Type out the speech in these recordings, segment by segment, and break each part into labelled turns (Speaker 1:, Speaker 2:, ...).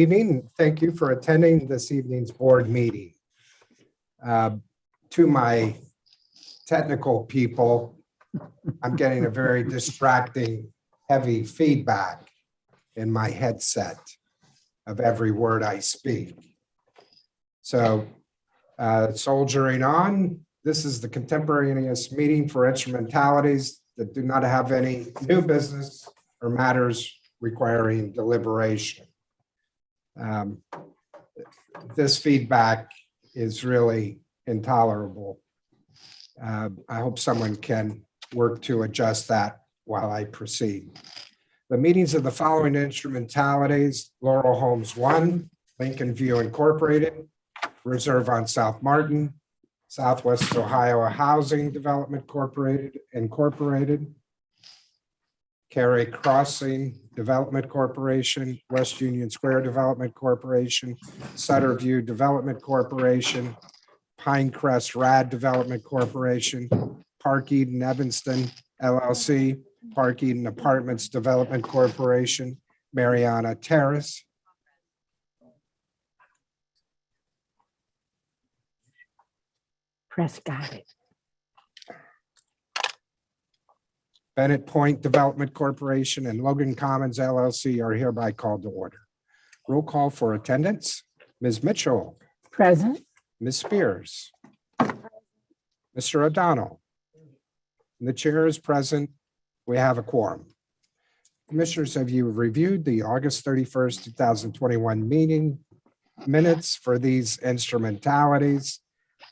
Speaker 1: Evening. Thank you for attending this evening's board meeting. To my technical people, I'm getting a very distracting, heavy feedback in my headset of every word I speak. So soldiering on, this is the contemporaneous meeting for instrumentalities that do not have any new business or matters requiring deliberation. This feedback is really intolerable. I hope someone can work to adjust that while I proceed. The meetings of the following instrumentalities: Laurel Homes 1, Lincoln View Incorporated, Reserve on South Martin, Southwest Ohio Housing Development Incorporated, Cary Crossing Development Corporation, West Union Square Development Corporation, Sutter View Development Corporation, Pinecrest Rad Development Corporation, Park Eden Evanston LLC, Park Eden Apartments Development Corporation, Mariana Terrace,
Speaker 2: Press got it.
Speaker 1: Bennett Point Development Corporation, and Logan Commons LLC are hereby called to order. Roll call for attendance. Ms. Mitchell.
Speaker 2: Present.
Speaker 1: Ms. Spears. Mr. O'Donnell. The chair is present. We have a quorum. Commissioners, have you reviewed the August 31st, 2021 meeting minutes for these instrumentalities?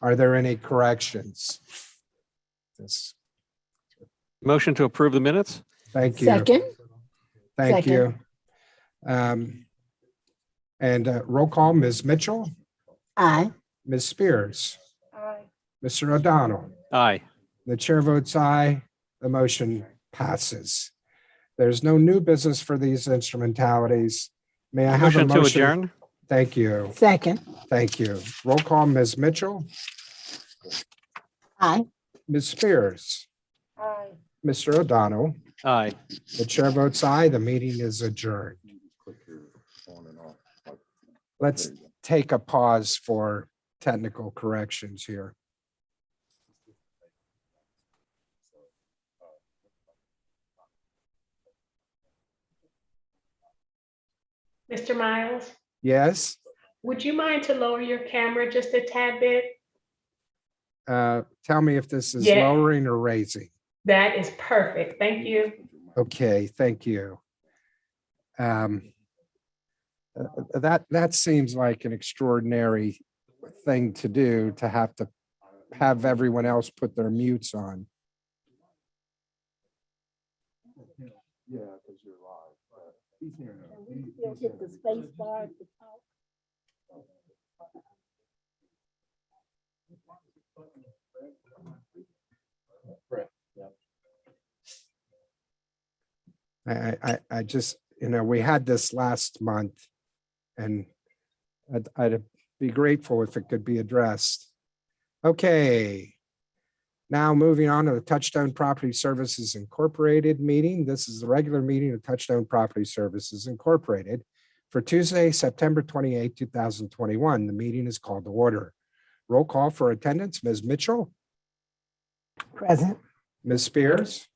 Speaker 1: Are there any corrections?
Speaker 3: Motion to approve the minutes?
Speaker 1: Thank you.
Speaker 2: Second.
Speaker 1: Thank
Speaker 2: Second.
Speaker 1: you. Roll call, Ms. Mitchell,
Speaker 2: Aye.
Speaker 1: Ms. Spears,
Speaker 2: Aye.
Speaker 1: Mr. O'Donnell.
Speaker 3: Aye.
Speaker 1: The chair votes aye. The motion passes. There's no new business for these instrumentalities. May I have a
Speaker 3: Motion to
Speaker 1: motion?
Speaker 3: adjourn?
Speaker 1: Thank you.
Speaker 2: Second.
Speaker 1: Thank you. Roll call, Ms. Mitchell,
Speaker 2: Aye.
Speaker 1: Ms. Spears,
Speaker 2: Aye.
Speaker 1: Mr. O'Donnell.
Speaker 3: Aye.
Speaker 1: The chair votes aye. The meeting is adjourned. Let's take a pause for technical corrections here.
Speaker 4: Mr. Miles,
Speaker 1: Yes,
Speaker 4: would you mind to lower your camera just a tad bit?
Speaker 1: tell me if this is
Speaker 4: Yeah.
Speaker 1: lowering or raising.
Speaker 4: That is perfect. Thank you.
Speaker 1: Okay, thank you. That seems like an extraordinary thing to do, to have everyone else put their mutes on. Yeah, because you're live.
Speaker 2: Hit the space bar at the top.
Speaker 1: I just, we had this last month, and I'd be grateful if it could be addressed. Okay. Now moving on to the Touchstone Property Services Incorporated meeting. This is the regular meeting of Touchstone Property Services Incorporated for Tuesday, September 28, 2021. The meeting is called to order. Roll call for attendance. Ms. Mitchell,
Speaker 2: Present.
Speaker 1: Ms. Spears,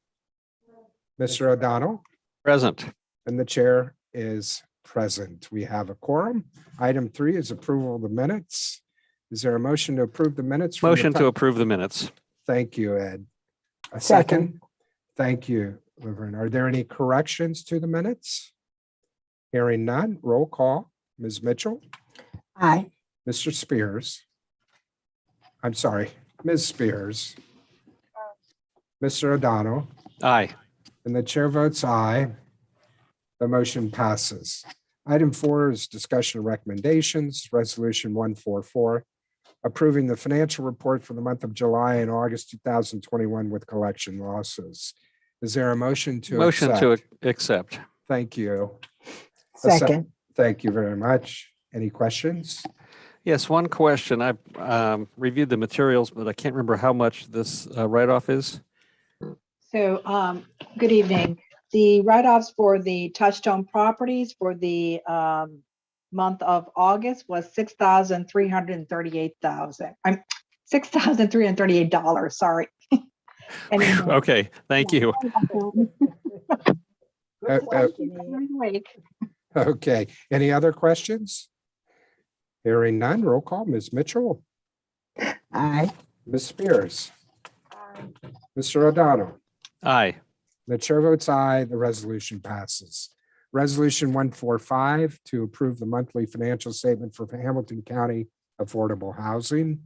Speaker 1: Mr. O'Donnell,
Speaker 3: Present.
Speaker 1: and the chair is present. We have a quorum. Item 3 is approval of the minutes. Is there a motion to approve the minutes? from the
Speaker 3: Motion to approve the minutes.
Speaker 1: Thank you, Ed. A
Speaker 2: Second.
Speaker 1: second? Thank you, Laverne. Are there any corrections to the minutes? Hearing none, roll call. Ms. Mitchell,
Speaker 2: Aye.
Speaker 1: Mr. Spears. I'm sorry, Ms. Spears. Mr. O'Donnell,
Speaker 3: Aye.
Speaker 1: and the chair votes aye. The motion passes. Item 4 is discussion of recommendations, resolution 144, approving the financial report for the month of July and August 2021 with collection losses. Is there a motion to
Speaker 3: Motion
Speaker 1: accept?
Speaker 3: to accept.
Speaker 1: Thank you. A sec-
Speaker 2: Second.
Speaker 1: Thank you very much. Any questions?
Speaker 3: Yes, one question. I've reviewed the materials, but I can't remember how much this write-off is.
Speaker 5: So, good evening. The write-offs for the Touchstone properties for the month of August was $6,338,000. I'm $6,338, sorry. Any
Speaker 3: Phew,
Speaker 5: more?
Speaker 3: Okay, thank you.
Speaker 1: Uh, uh,
Speaker 5: Wait.
Speaker 1: Okay, any other questions? Hearing none, roll call, Ms. Mitchell,
Speaker 2: Aye.
Speaker 1: Ms. Spears, Mr. O'Donnell.
Speaker 3: Aye.
Speaker 1: The chair votes aye, the resolution passes. Resolution 145 to approve the monthly financial statement for Hamilton County Affordable Housing,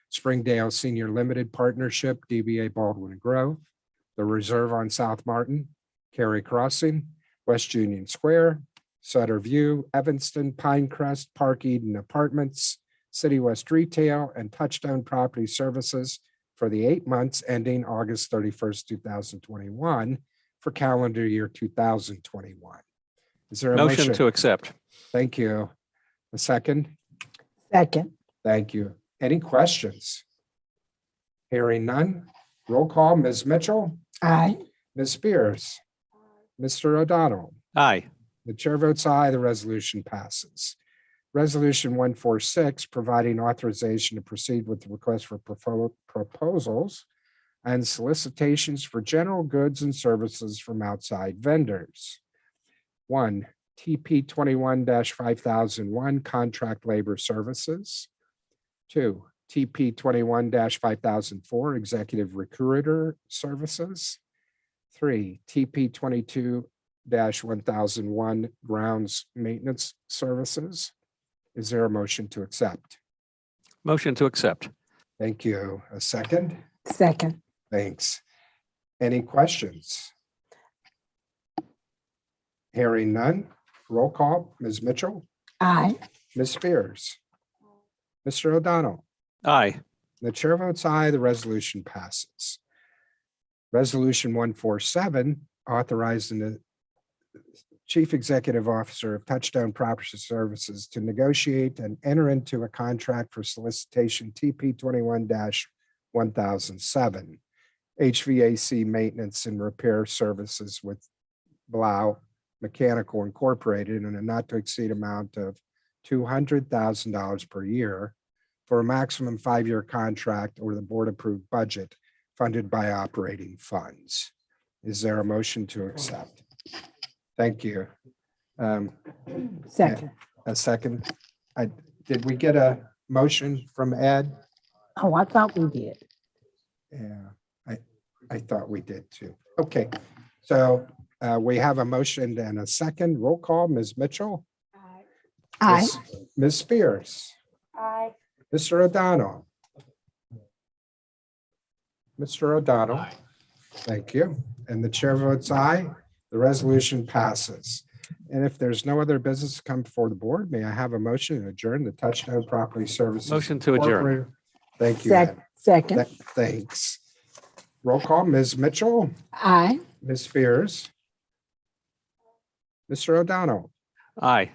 Speaker 1: Springdale Senior Limited Partnership, DBA Baldwin and Grove, the Reserve on South Martin, Cary Crossing, West Union Square, Sutter View, Evanston, Pinecrest, Park Eden Apartments, City West Retail, and Touchstone Property Services for the 8 months ending August 31st, 2021 for calendar year 2021. Is there a
Speaker 3: Motion
Speaker 1: motion?
Speaker 3: to accept.
Speaker 1: Thank you. A second?
Speaker 2: Second.
Speaker 1: Thank you. Any questions? Hearing none. Roll call, Ms. Mitchell,
Speaker 2: Aye.
Speaker 1: Ms. Spears, Mr. O'Donnell.
Speaker 3: Aye.
Speaker 1: The chair votes aye, the resolution passes. Resolution 146, providing authorization to proceed with the request for proposals and solicitations for general goods and services from outside vendors. 1, TP 21-5001, contract labor services. 2, TP 21-5004, executive recruiter services. 3, TP 22-1001, grounds maintenance services. Is there a motion to accept?
Speaker 3: Motion to accept.
Speaker 1: Thank you. A second?
Speaker 2: Second.
Speaker 1: Thanks. Any questions? Hearing none. Roll call, Ms. Mitchell,
Speaker 2: Aye.
Speaker 1: Ms. Spears, Mr. O'Donnell.
Speaker 3: Aye.
Speaker 1: The chair votes aye, the resolution passes. Resolution 147, authorizing the Chief Executive Officer of Touchstone Property Services to negotiate and enter into a contract for solicitation TP 21-1007, HVAC maintenance and repair services with Blau Mechanical Incorporated in a not to exceed amount of $200,000 per year for a maximum 5-year contract or the board approved budget funded by operating funds. Is there a motion to accept? Thank you.
Speaker 2: Second.
Speaker 1: A second. Did we get a motion from Ed?
Speaker 2: Oh, I thought we did.
Speaker 1: Yeah, I thought we did too. Okay, so we have a motion and a second. Roll call, Ms. Mitchell.
Speaker 2: Aye.
Speaker 1: Ms. Spears.
Speaker 2: Aye.
Speaker 1: Mr. O'Donnell. Mr. O'Donnell. Thank you. And the chair votes aye. The resolution passes. And if there's no other business to come before the board, may I have a motion to adjourn the Touchstone Property Services?
Speaker 3: Motion to adjourn.
Speaker 1: Incorporated? Thank you. Ed.
Speaker 2: Second.
Speaker 1: Thanks. Roll call, Ms. Mitchell,
Speaker 2: Aye.
Speaker 1: Ms. Spears, Mr. O'Donnell.
Speaker 3: Aye.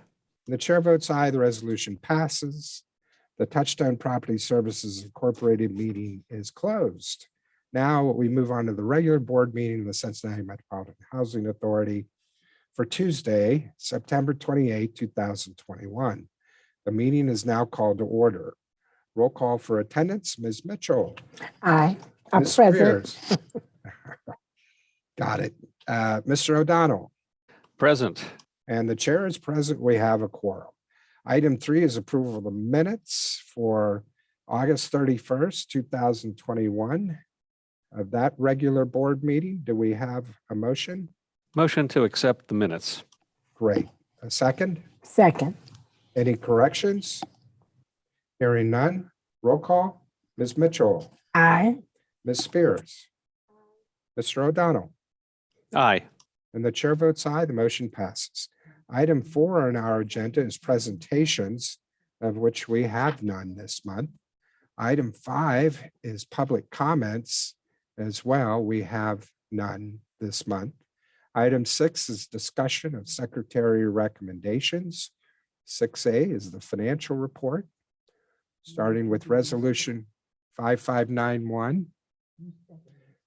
Speaker 1: The chair votes aye, the resolution passes. The Touchstone Property Services Incorporated meeting is closed. Now we move on to the regular board meeting of the Cincinnati Metropolitan Housing Authority for Tuesday, September 28, 2021. The meeting is now called to order. Roll call for attendance, Ms. Mitchell.
Speaker 2: Aye. I'm
Speaker 1: Ms.
Speaker 2: present.
Speaker 1: Spears. Got it. Mr. O'Donnell.
Speaker 3: Present.
Speaker 1: And the chair is present. We have a quorum. Item 3 is approval of the minutes for August 31st, 2021 of that regular board meeting. Do we have a motion?
Speaker 3: Motion to accept the minutes.
Speaker 1: Great. A second?
Speaker 2: Second.
Speaker 1: Any corrections? Hearing none. Roll call. Ms. Mitchell,
Speaker 2: Aye.
Speaker 1: Ms. Spears, Mr. O'Donnell,
Speaker 3: Aye.
Speaker 1: and the chair votes aye. The motion passes. Item 4 on our agenda is presentations, of which we have none this month. Item 5 is public comments as well. We have none this month. Item 6 is discussion of secretary recommendations. 6A is the financial report, starting with resolution 5591.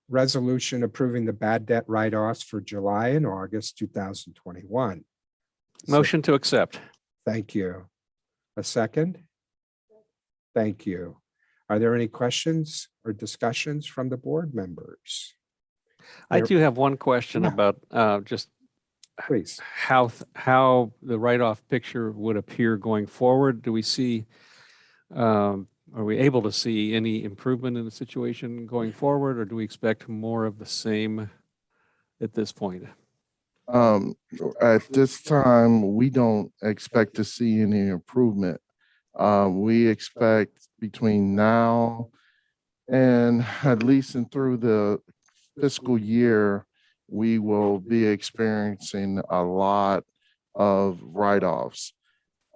Speaker 1: Resolution approving the bad debt write-offs for July and August 2021.
Speaker 3: Motion to accept.
Speaker 1: Thank you. A second? Thank you. Are there any questions or discussions from the board members?
Speaker 3: I
Speaker 1: There-
Speaker 3: do have one question
Speaker 1: Yeah.
Speaker 3: about just
Speaker 1: Please.
Speaker 3: how the write-off picture would appear going forward. Do we see, are we able to see any improvement in the situation going forward, or do we expect more of the same at this point?
Speaker 6: Um, at this time, we don't expect to see any improvement. We expect between now and at least and through the fiscal year, we will be experiencing a lot of write-offs.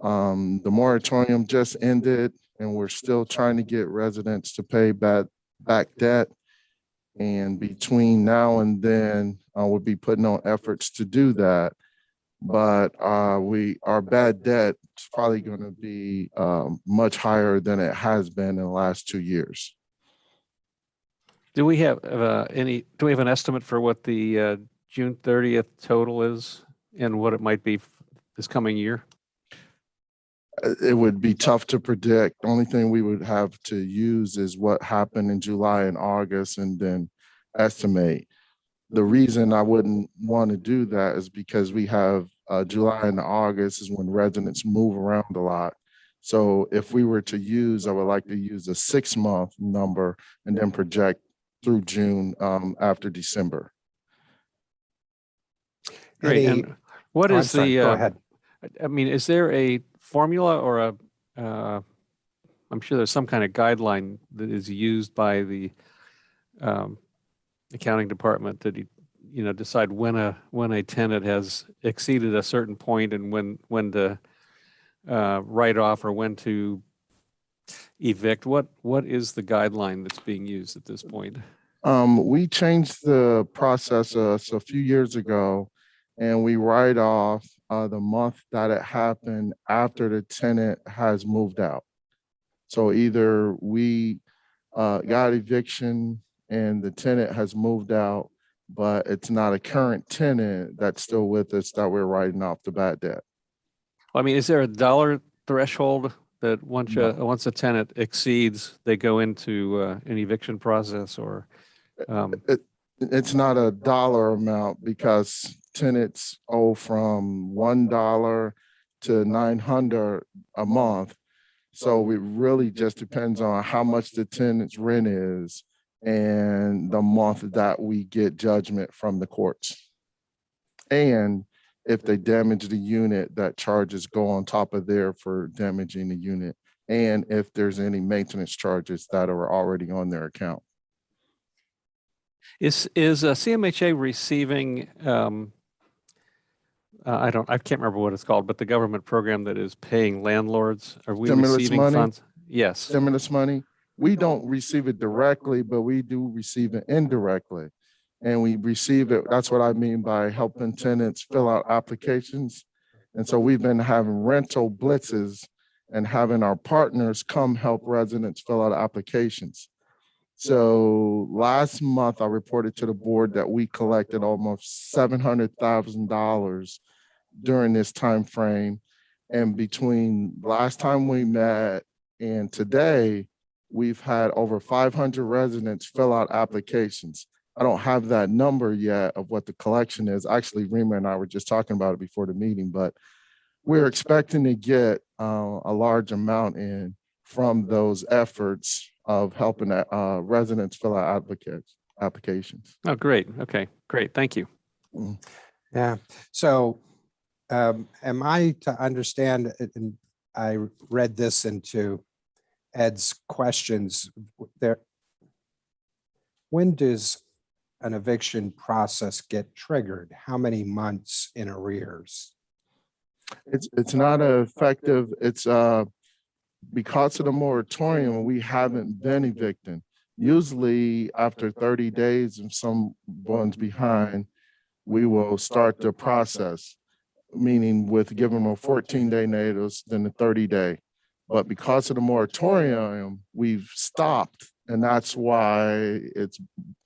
Speaker 6: The moratorium just ended, and we're still trying to get residents to pay back debt. And between now and then, we'll be putting on efforts to do that. But our bad debt is probably going to be much higher than it has been in the last 2 years.
Speaker 3: Do we have do we have an estimate for what the June 30th total is and what it might be this coming year?
Speaker 6: It would be tough to predict. The only thing we would have to use is what happened in July and August and then estimate. The reason I wouldn't want to do that is because we have July and August is when residents move around a lot. So if we were to use, I would like to use a 6-month number and then project through June after December.
Speaker 3: Great.
Speaker 1: Any-
Speaker 3: And what
Speaker 1: Oh, I'm
Speaker 3: is
Speaker 1: sorry,
Speaker 3: the,
Speaker 1: go ahead.
Speaker 3: I mean, is there a formula or I'm sure there's some kind of guideline that is used by the accounting department that decide when a tenant has exceeded a certain point and when to write off or when to evict. What is the guideline that's being used at this point?
Speaker 6: We changed the process a few years ago, and we write off the month that it happened after the tenant has moved out. So either we got eviction and the tenant has moved out, but it's not a current tenant that's still with us that we're writing off the bad debt.
Speaker 3: I mean, is there a dollar threshold that once a tenant exceeds, they go into an eviction process or?
Speaker 6: It's not a dollar amount because tenants owe from $1 to $900 a month. So it really just depends on how much the tenant's rent is and the month that we get judgment from the courts. And if they damage the unit, that charges go on top of there for damaging the unit. And if there's any maintenance charges that are already on their account.
Speaker 3: Is CMHA receiving, I can't remember what it's called, but the government program that is paying landlords? Are we
Speaker 6: Stimulus
Speaker 3: receiving
Speaker 6: money?
Speaker 3: funds? Yes.
Speaker 6: Stimulus money. We don't receive it directly, but we do receive it indirectly. And we receive it, that's what I mean by helping tenants fill out applications. And so we've been having rental blitzes and having our partners come help residents fill out applications. So last month, I reported to the board that we collected almost $700,000 during this time frame. And between last time we met and today, we've had over 500 residents fill out applications. I don't have that number yet of what the collection is. Actually, Rima and I were just talking about it before the meeting, but we're expecting to get a large amount in from those efforts of helping residents fill out applications.
Speaker 3: Oh, great. Okay, great. Thank you.
Speaker 1: Yeah, so am I to understand, and I read this into Ed's questions there, when does an eviction process get triggered? How many months in arrears?
Speaker 6: It's not effective. It's because of the moratorium, we haven't been evicting. Usually after 30 days, if someone's behind, we will start the process, meaning with giving them a 14-day notice, then the 30-day. But because of the moratorium, we've stopped, and that's why it's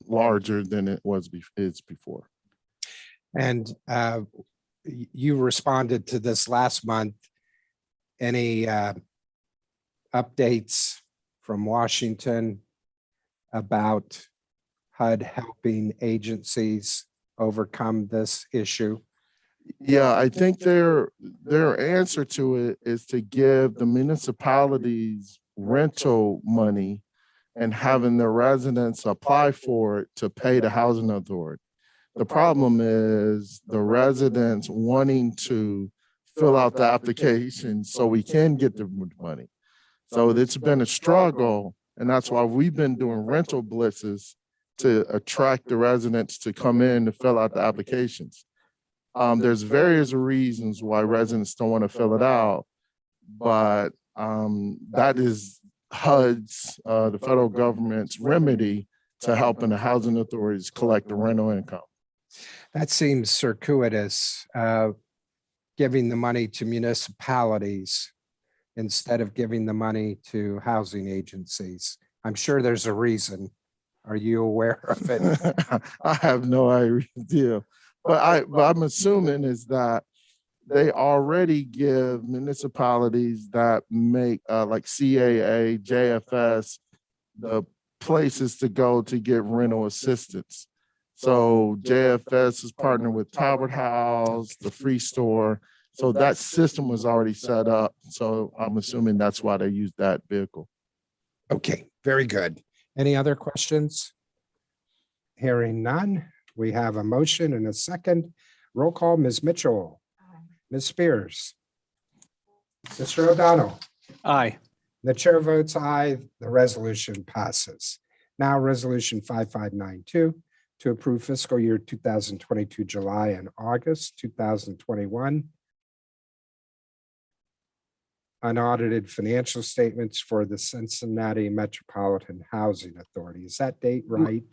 Speaker 6: larger than it is before.
Speaker 1: And you responded to this last month. Any updates from Washington about HUD helping agencies overcome this issue?
Speaker 6: Yeah, I think their answer to it is to give the municipalities rental money and having the residents apply for it to pay the housing authority. The problem is the residents wanting to fill out the application so we can get the money. So it's been a struggle, and that's why we've been doing rental blitzes to attract the residents to come in to fill out the applications. There's various reasons why residents don't want to fill it out, but that is HUD's, the federal government's remedy to helping the housing authorities collect the rental income.
Speaker 1: That seems circuitous, giving the money to municipalities instead of giving the money to housing agencies. I'm sure there's a reason. Are you aware of it?
Speaker 6: I have no idea, but I'm assuming is that they already give municipalities that make like CAA, JFS, the places to go to get rental assistance. So JFS is partnered with Talbot House, the Free Store. So that system was already set up. So I'm assuming that's why they use that vehicle.
Speaker 1: Okay, very good. Any other questions? Hearing none, we have a motion and a second. Roll call, Ms. Mitchell, Ms. Spears, Mr. O'Donnell.
Speaker 3: Aye.
Speaker 1: The chair votes aye, the resolution passes. Now, resolution 5592 to approve fiscal year 2022, July and August 2021 unaudited financial statements for the Cincinnati Metropolitan Housing Authority. Is that date right?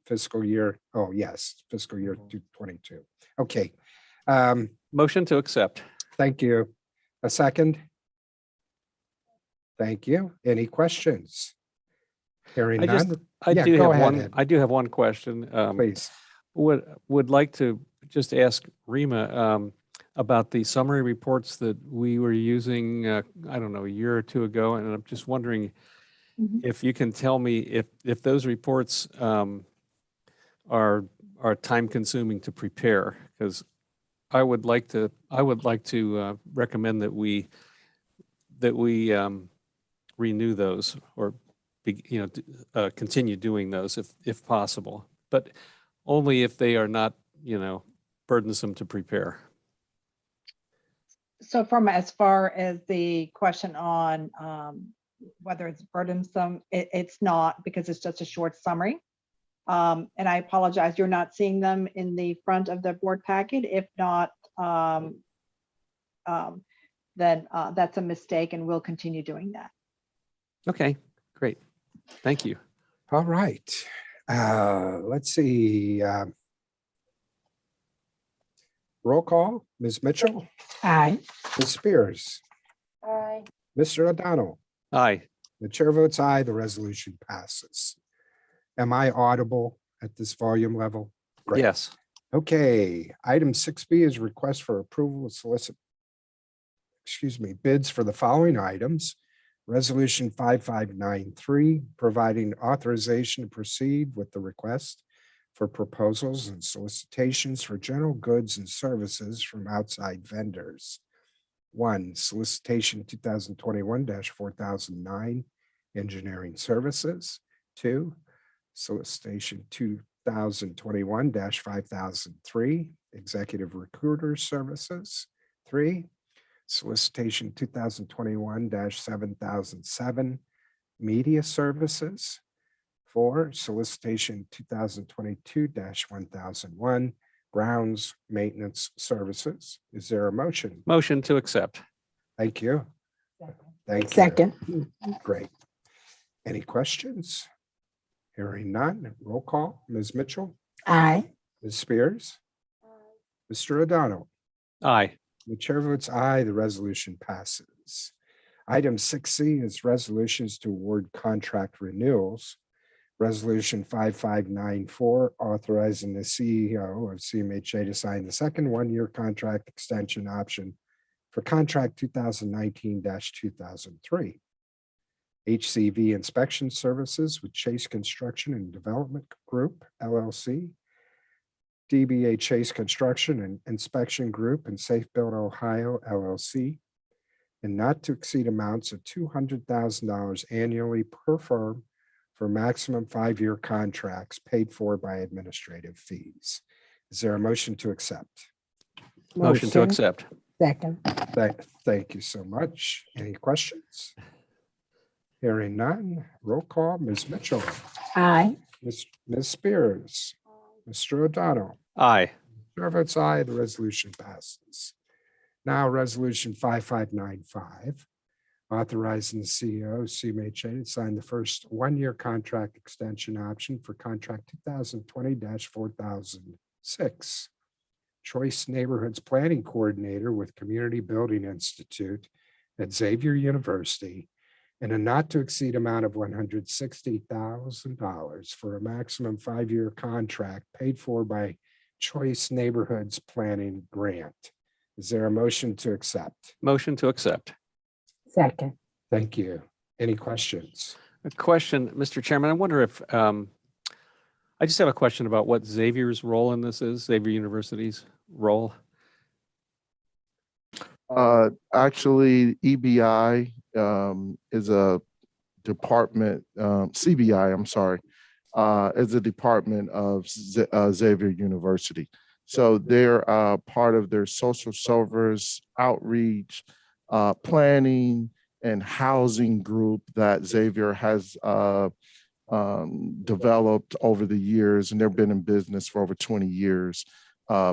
Speaker 1: Fiscal year, oh yes, fiscal year 2022. Okay.
Speaker 3: Motion to accept.
Speaker 1: Thank you. A second? Thank you. Any questions? Hearing
Speaker 3: I just,
Speaker 1: none,
Speaker 3: I
Speaker 1: Yeah,
Speaker 3: do
Speaker 1: go
Speaker 3: have
Speaker 1: ahead,
Speaker 3: one,
Speaker 1: Ed.
Speaker 3: I do have one question.
Speaker 1: please.
Speaker 3: Would like to just ask Rima about the summary reports that we were using, I don't know, a year or two ago. And I'm just wondering
Speaker 5: Mhm.
Speaker 3: if you can tell me if those reports are time consuming to prepare, because I would like to recommend that we renew those or continue doing those if possible, but only if they are not burdensome to prepare.
Speaker 5: So from as far as the question on whether it's burdensome, it's not, because it's just a short summary. And I apologize, you're not seeing them in the front of the board packet. If not, then that's a mistake, and we'll continue doing that.
Speaker 3: Okay, great. Thank you.
Speaker 1: All right. Let's see. Roll call, Ms. Mitchell,
Speaker 2: Aye.
Speaker 1: Ms. Spears,
Speaker 2: Aye.
Speaker 1: Mr. O'Donnell.
Speaker 3: Aye.
Speaker 1: The chair votes aye, the resolution passes. Am I audible at this volume level? Great.
Speaker 3: Yes.
Speaker 1: Okay, item 6B is request for approval of bids for the following items. Resolution 5593, providing authorization to proceed with the request for proposals and solicitations for general goods and services from outside vendors. 1, solicitation 2021-4009, engineering services. 2, solicitation 2021-5003, executive recruiter services. 3, solicitation 2021-7007, media services. 4, solicitation 2022-1001, grounds maintenance services. Is there a motion?
Speaker 3: Motion to accept.
Speaker 1: Thank you. Thank you.
Speaker 2: Second.
Speaker 1: Great. Any questions? Hearing none, roll call, Ms. Mitchell,
Speaker 2: Aye.
Speaker 1: Ms. Spears, Mr. O'Donnell.
Speaker 3: Aye.
Speaker 1: The chair votes aye, the resolution passes. Item 6C is resolutions to award contract renewals. Resolution 5594, authorizing the CEO of CMHA to sign the second one-year contract extension option for contract 2019-2003. HCV inspection services with Chase Construction and Development Group, LLC. DBA Chase Construction and Inspection Group and Safe Build Ohio, LLC. And not to exceed amounts of $200,000 annually per firm for maximum 5-year contracts paid for by administrative fees. Is there a motion to accept?
Speaker 3: Motion to accept.
Speaker 2: Second.
Speaker 1: Thank you so much. Any questions? Hearing none, roll call, Ms. Mitchell,
Speaker 2: Aye.
Speaker 1: Ms. Spears, Mr. O'Donnell.
Speaker 3: Aye.
Speaker 1: Chair votes aye, the resolution passes. Now, Resolution 5595, authorizing the CEO, CMHA, to sign the first 1-year contract extension option for contract 2020-4006. Choice Neighborhoods Planning Coordinator with Community Building Institute at Xavier University in a not to exceed amount of $160,000 for a maximum 5-year contract paid for by Choice Neighborhoods Planning Grant. Is there a motion to accept?
Speaker 3: Motion to accept.
Speaker 2: Second.
Speaker 1: Thank you. Any questions?
Speaker 3: A question, Mr. Chairman, I wonder if, I just have a question about what Xavier's role in this is, Xavier University's role.
Speaker 6: Actually, EBI is a department, CBI, I'm sorry, is a department of Xavier University. So they're part of their social service, outreach, planning, and housing group that Xavier has developed over the years, and they've been in business for over 20 years,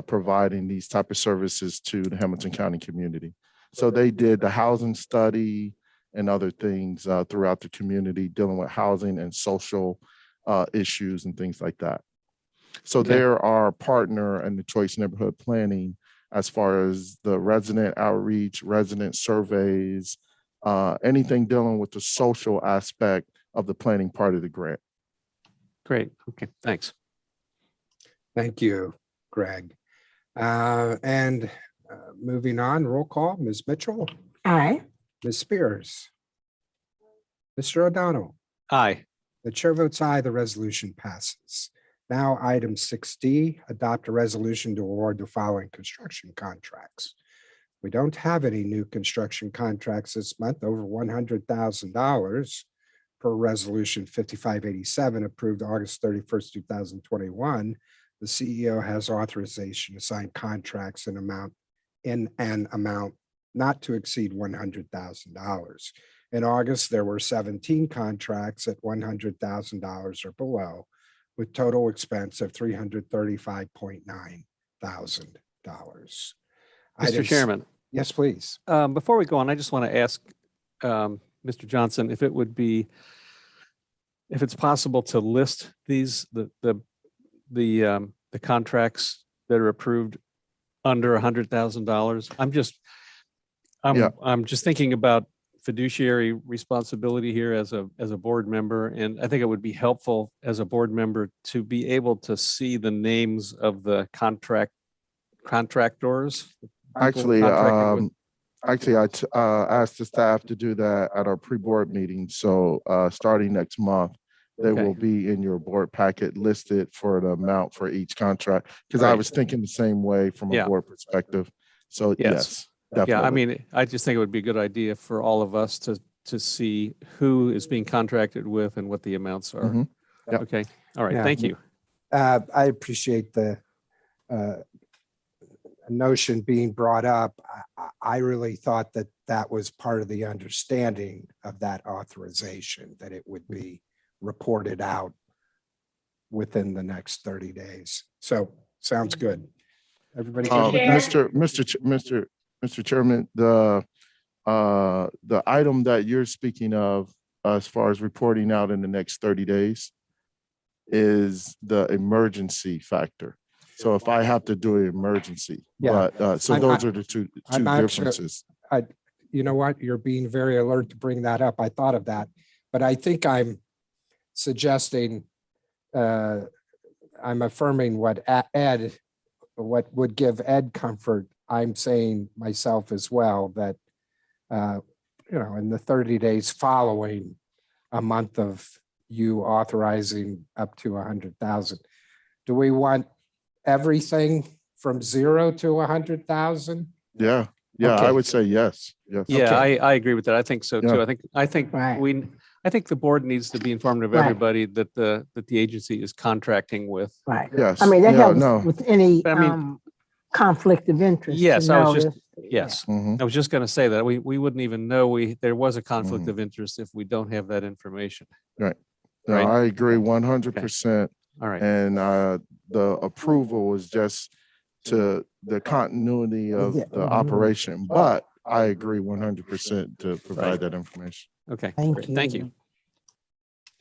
Speaker 6: providing these type of services to the Hamilton County community. So they did the housing study and other things throughout the community, dealing with housing and social issues and things like that. So
Speaker 3: Okay.
Speaker 6: they're our partner in the Choice Neighborhood Planning as far as the resident outreach, resident surveys, anything dealing with the social aspect of the planning part of the grant.
Speaker 3: Great. Okay, thanks.
Speaker 1: Thank you, Greg. Moving on, roll call, Ms. Mitchell,
Speaker 2: Aye.
Speaker 1: Ms. Spears, Mr. O'Donnell.
Speaker 3: Aye.
Speaker 1: The chair votes aye, the resolution passes. Now, item 6D, adopt a resolution to award the following construction contracts. We don't have any new construction contracts this month over $100,000 per resolution 5587 approved August 31st, 2021. The CEO has authorization to sign contracts in an amount not to exceed $100,000. In August, there were 17 contracts at $100,000 or below, with total expense of $335.9 thousand.
Speaker 3: Mr. Chairman,
Speaker 1: Yes, please.
Speaker 3: before we go on, I just want to ask Mr. Johnson if it's possible to list these, the contracts that are approved under $100,000. I'm just thinking about fiduciary responsibility here as a board member, and I think it would be helpful as a board member to be able to see the names of the contractors.
Speaker 6: Actually, I asked the staff to do that at our pre-board meeting. So starting next month, they
Speaker 3: Okay.
Speaker 6: will be in your board packet listed for the amount for each contract. Because I
Speaker 3: Right.
Speaker 6: was thinking the same way from a
Speaker 3: Yeah.
Speaker 6: board perspective. So yes,
Speaker 3: Yeah, I
Speaker 6: definitely.
Speaker 3: mean, I just think it would be a good idea for all of us to see who is being contracted with and what the amounts are.
Speaker 6: Mhm. Yep.
Speaker 3: Okay, all right,
Speaker 1: Yeah.
Speaker 3: thank you.
Speaker 1: I appreciate the notion being brought up. I really thought that that was part of the understanding of that authorization, that it would be reported out within the next 30 days. So sounds good. Everybody good with that?
Speaker 6: Mr. Chairman, the item that you're speaking of, as far as reporting out in the next 30 days, is the emergency factor. So if I have to do an emergency,
Speaker 1: Yeah.
Speaker 6: but so
Speaker 1: I'm
Speaker 6: those
Speaker 1: not-
Speaker 6: are the two
Speaker 1: I'm actually-
Speaker 6: differences.
Speaker 1: You know what? You're being very alert to bring that up. I thought of that, but I think I'm suggesting, I'm affirming what would give Ed comfort I'm saying myself as well that, in the 30 days following a month of you authorizing up to 100,000, do we want everything from 0 to 100,000?
Speaker 6: Yeah, I
Speaker 1: Okay.
Speaker 6: would say yes, yes.
Speaker 3: Yeah,
Speaker 1: Okay.
Speaker 3: I agree with that. I think so too.
Speaker 6: Yeah.
Speaker 2: Right.
Speaker 3: I think the board needs to be informed of
Speaker 2: Right.
Speaker 3: everybody that the agency is contracting with.
Speaker 2: Right.
Speaker 6: Yes.
Speaker 2: I mean, that
Speaker 6: Yeah,
Speaker 2: helps
Speaker 6: no.
Speaker 2: with any
Speaker 3: But I mean-
Speaker 2: conflict of interest. to
Speaker 3: Yes, I was just,
Speaker 2: notice.
Speaker 3: yes.
Speaker 6: Mhm.
Speaker 3: I was just going to say that we wouldn't even know there was a conflict
Speaker 6: Mhm.
Speaker 3: of interest if we don't have that information.
Speaker 6: No,
Speaker 3: Right.
Speaker 6: I agree 100%.
Speaker 3: All right.
Speaker 6: And the approval is just to the continuity of
Speaker 2: Yeah.
Speaker 6: the
Speaker 2: Mhm.
Speaker 6: operation, but I agree 100% to
Speaker 3: Right.
Speaker 6: provide that information.
Speaker 3: Okay.
Speaker 2: Thank
Speaker 3: great.
Speaker 2: you.
Speaker 3: Thank you.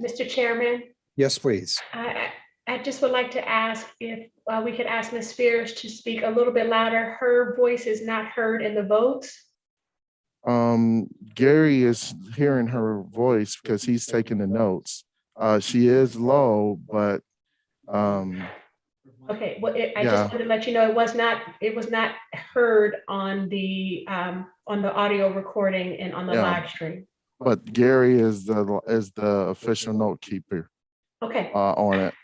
Speaker 4: Mr. Chairman,
Speaker 1: Yes, please.
Speaker 4: I just would like to ask if we could ask Ms. Spears to speak a little bit louder. Her voice is not heard in the votes.
Speaker 6: Gary is hearing her voice because he's taking the notes. She is low, but
Speaker 4: Okay, well, I
Speaker 6: Yeah.
Speaker 4: just wanted to let you know, it was not heard on the audio recording and on the
Speaker 6: Yeah.
Speaker 4: live stream.
Speaker 6: but Gary is the official note keeper
Speaker 4: Okay,
Speaker 6: on it.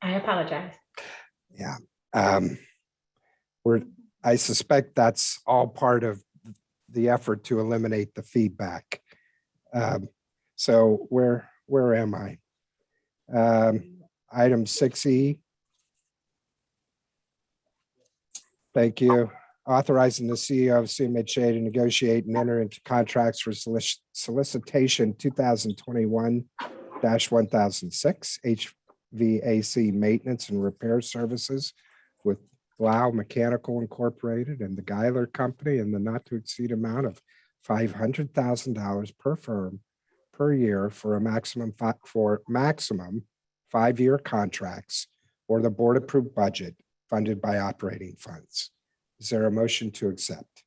Speaker 4: I apologize.
Speaker 1: Yeah. I suspect that's all part of the effort to eliminate the feedback. So where am I? Item 6E. Thank you. Authorizing the CEO of CMHA to negotiate and enter into contracts for solicitation 2021-1006 HVAC maintenance and repair services with Blau Mechanical Incorporated and the Geiler Company in the not to exceed amount of $500,000 per firm per year for a maximum 5-year contracts or the board approved budget funded by operating funds. Is there a motion to accept?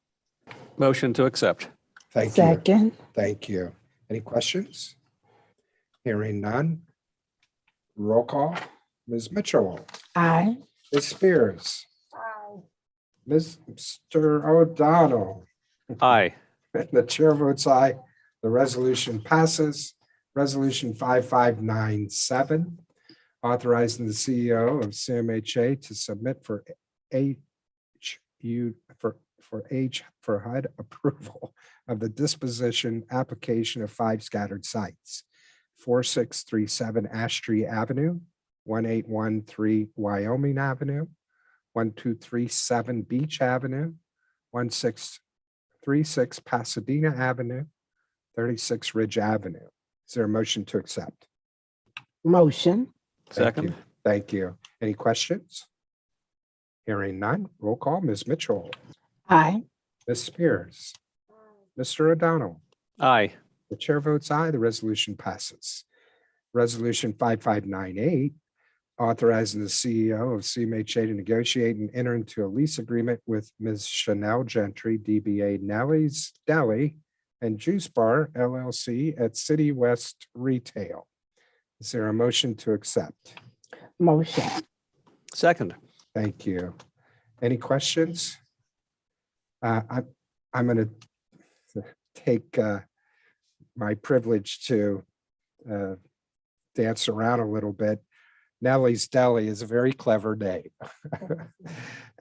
Speaker 3: Motion to accept.
Speaker 1: Thank you.
Speaker 2: Second.
Speaker 1: Thank you. Any questions? Hearing none. Roll call. Ms. Mitchell,
Speaker 2: Aye.
Speaker 1: Ms. Spears, Mr. O'Donnell.
Speaker 3: Aye.
Speaker 1: The chair votes aye. The resolution passes. Resolution 5597, authorizing the CEO of CMHA to submit for HUD approval of the disposition application of 5 scattered sites. 4637 Ash Tree Avenue, 1813 Wyoming Avenue, 1237 Beach Avenue, 1636 Pasadena Avenue, 36 Ridge Avenue. Is there a motion to accept?
Speaker 2: Motion.
Speaker 1: Thank
Speaker 3: Second.
Speaker 1: you. Thank you. Any questions? Hearing none. Roll call. Ms. Mitchell,
Speaker 2: Aye.
Speaker 1: Ms. Spears, Mr. O'Donnell.
Speaker 3: Aye.
Speaker 1: The chair votes aye. The resolution passes. Resolution 5598, authorizing the CEO of CMHA to negotiate and enter into a lease agreement with Ms. Chanel Gentry, DBA Nellie's Deli and Juice Bar LLC at City West Retail. Is there a motion to accept?
Speaker 2: Motion.
Speaker 3: Second.
Speaker 1: Thank you. Any questions? I'm going to take my privilege to dance around a little bit. Nellie's Deli is a very clever name.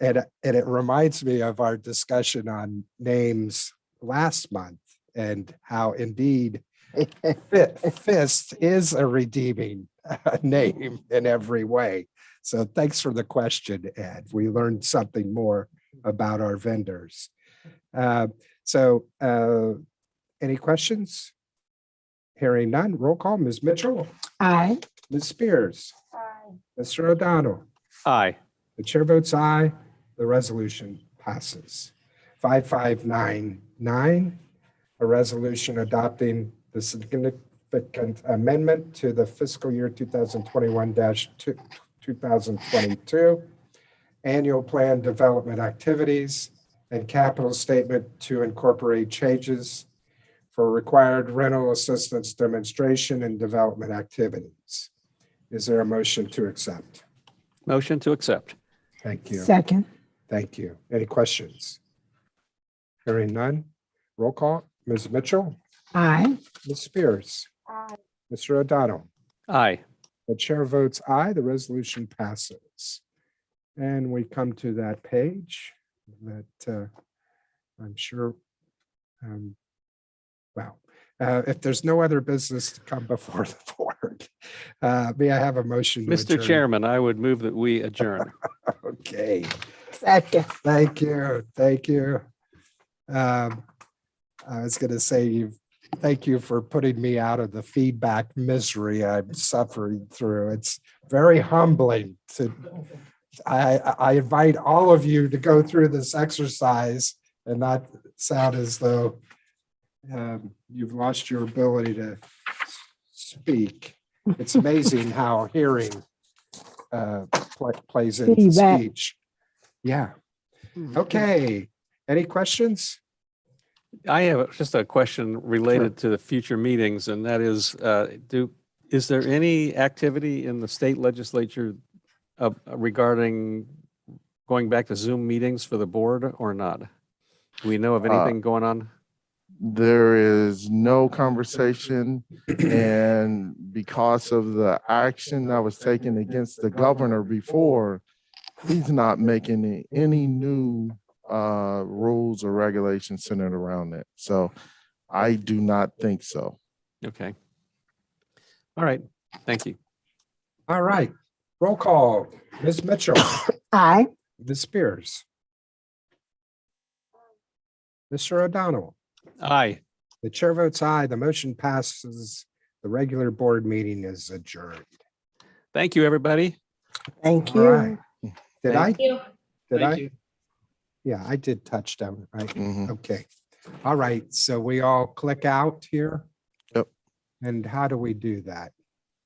Speaker 1: And it reminds me of our discussion on names last month and how indeed Fist is a redeeming name in every way. So thanks for the question, Ed. We learned something more about our vendors. Any questions? Hearing none, roll call. Ms. Mitchell,
Speaker 2: Aye.
Speaker 1: Ms. Spears, Mr. O'Donnell.
Speaker 3: Aye.
Speaker 1: The chair votes aye. The resolution passes. 5599, a resolution adopting the significant amendment to the fiscal year 2021-2022 annual plan development activities and capital statement to incorporate changes for required rental assistance demonstration and development activities. Is there a motion to accept?
Speaker 3: Motion to accept.
Speaker 1: Thank you.
Speaker 2: Second.
Speaker 1: Thank you. Any questions? Hearing none. Roll call. Ms. Mitchell,
Speaker 2: Aye.
Speaker 1: Ms. Spears, Mr. O'Donnell.
Speaker 3: Aye.
Speaker 1: The chair votes aye. The resolution passes. And we come to that page that I'm sure, if there's no other business to come before the board, may I have a motion? to
Speaker 3: Mr.
Speaker 1: adjourn?
Speaker 3: Chairman, I would move that we adjourn.
Speaker 1: Okay,
Speaker 2: Second.
Speaker 1: thank you, thank you. I was going to say, thank you for putting me out of the feedback misery I'm suffering through. It's very humbling to, I invite all of you to go through this exercise and not sound as though you've lost your ability to speak. It's amazing how hearing plays into
Speaker 2: Feedback.
Speaker 1: speech. Yeah. Okay. Any questions?
Speaker 3: I have just a question related to the future meetings, and that is, is there any activity in the state legislature regarding going back to Zoom meetings for the board or not? Do we know of anything going on?
Speaker 6: There is no conversation, and because of the action that was taken against the governor before, he's not making any new rules or regulations centered around it. So I do not think so.
Speaker 3: Okay. All right. Thank you.
Speaker 1: All right. Roll call. Ms. Mitchell,
Speaker 2: Aye.
Speaker 1: Ms. Spears, Mr. O'Donnell.
Speaker 3: Aye.
Speaker 1: The chair votes aye. The motion passes. The regular board meeting is adjourned.
Speaker 3: Thank you, everybody.
Speaker 2: Thank
Speaker 1: All right.
Speaker 2: you.
Speaker 1: Did
Speaker 3: Thank
Speaker 1: I?
Speaker 4: You.
Speaker 1: Did
Speaker 3: Thank
Speaker 1: I?
Speaker 3: you.
Speaker 1: Yeah, I did Touchstone, right?
Speaker 6: Mhm.
Speaker 1: Okay. All right. So we all click out here.
Speaker 6: Yep.
Speaker 1: And how do we do that?